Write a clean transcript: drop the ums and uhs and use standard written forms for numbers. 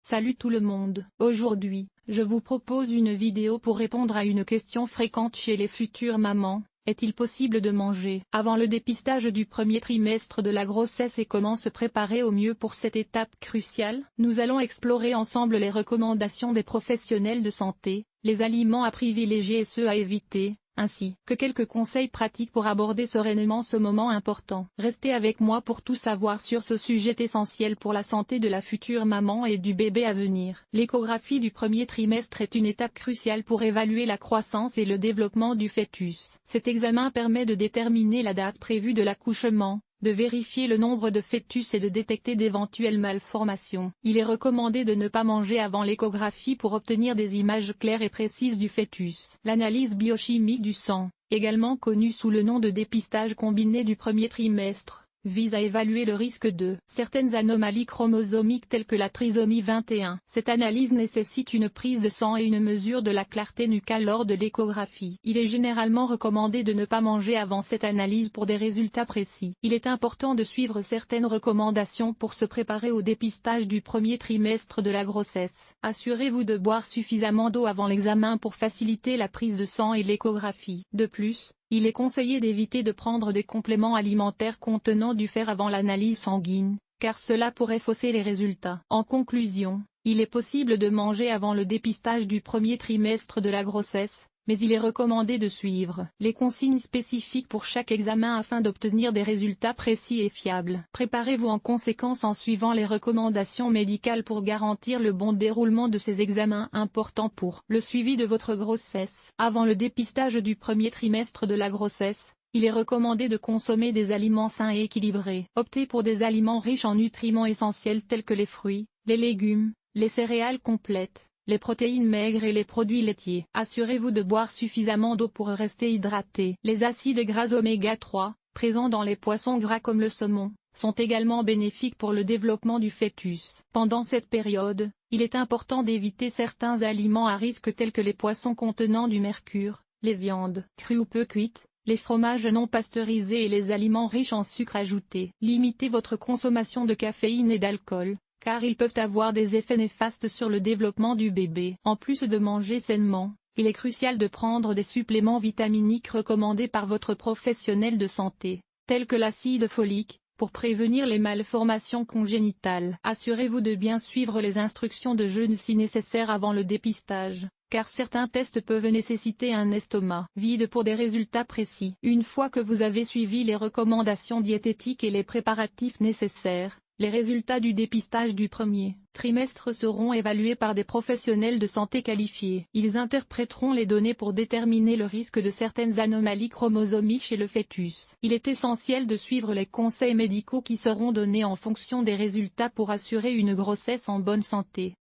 Salut tout le monde, aujourd'hui, je vous propose une vidéo pour répondre à une question fréquente chez les futures mamans. Est-il possible de manger avant le dépistage du premier trimestre de la grossesse et comment se préparer au mieux pour cette étape cruciale? Nous allons explorer ensemble les recommandations des professionnels de santé, les aliments à privilégier et ceux à éviter, ainsi que quelques conseils pratiques pour aborder sereinement ce moment important. Restez avec moi pour tout savoir sur ce sujet essentiel pour la santé de la future maman et du bébé à venir. L'échographie du premier trimestre est une étape cruciale pour évaluer la croissance et le développement du fœtus. Cet examen permet de déterminer la date prévue de l'accouchement, de vérifier le nombre de fœtus et de détecter d'éventuelles malformations. Il est recommandé de ne pas manger avant l'échographie pour obtenir des images claires et précises du fœtus. L'analyse biochimique du sang, également connue sous le nom de dépistage combiné du premier trimestre, vise à évaluer le risque de certaines anomalies chromosomiques telles que la trisomie 21. Cette analyse nécessite une prise de sang et une mesure de la clarté nucale lors de l'échographie. Il est généralement recommandé de ne pas manger avant cette analyse pour des résultats précis. Il est important de suivre certaines recommandations pour se préparer au dépistage du premier trimestre de la grossesse. Assurez-vous de boire suffisamment d'eau avant l'examen pour faciliter la prise de sang et l'échographie. De plus, il est conseillé d'éviter de prendre des compléments alimentaires contenant du fer avant l'analyse sanguine, car cela pourrait fausser les résultats. En conclusion, il est possible de manger avant le dépistage du premier trimestre de la grossesse, mais il est recommandé de suivre les consignes spécifiques pour chaque examen afin d'obtenir des résultats précis et fiables. Préparez-vous en conséquence en suivant les recommandations médicales pour garantir le bon déroulement de ces examens importants pour le suivi de votre grossesse. Avant le dépistage du premier trimestre de la grossesse, il est recommandé de consommer des aliments sains et équilibrés. Optez pour des aliments riches en nutriments essentiels tels que les fruits, les légumes, les céréales complètes, les protéines maigres et les produits laitiers. Assurez-vous de boire suffisamment d'eau pour rester hydraté. Les acides gras oméga 3, présents dans les poissons gras comme le saumon, sont également bénéfiques pour le développement du fœtus. Pendant cette période, il est important d'éviter certains aliments à risque tels que les poissons contenant du mercure, les viandes crues ou peu cuites, les fromages non pasteurisés et les aliments riches en sucre ajouté. Limitez votre consommation de caféine et d'alcool, car ils peuvent avoir des effets néfastes sur le développement du bébé. En plus de manger sainement, il est crucial de prendre des suppléments vitaminiques recommandés par votre professionnel de santé, tels que l'acide folique, pour prévenir les malformations congénitales. Assurez-vous de bien suivre les instructions de jeûne si nécessaire avant le dépistage, car certains tests peuvent nécessiter un estomac vide pour des résultats précis. Une fois que vous avez suivi les recommandations diététiques et les préparatifs nécessaires, les résultats du dépistage du premier trimestre seront évalués par des professionnels de santé qualifiés. Ils interpréteront les données pour déterminer le risque de certaines anomalies chromosomiques chez le fœtus. Il est essentiel de suivre les conseils médicaux qui seront donnés en fonction des résultats pour assurer une grossesse en bonne santé.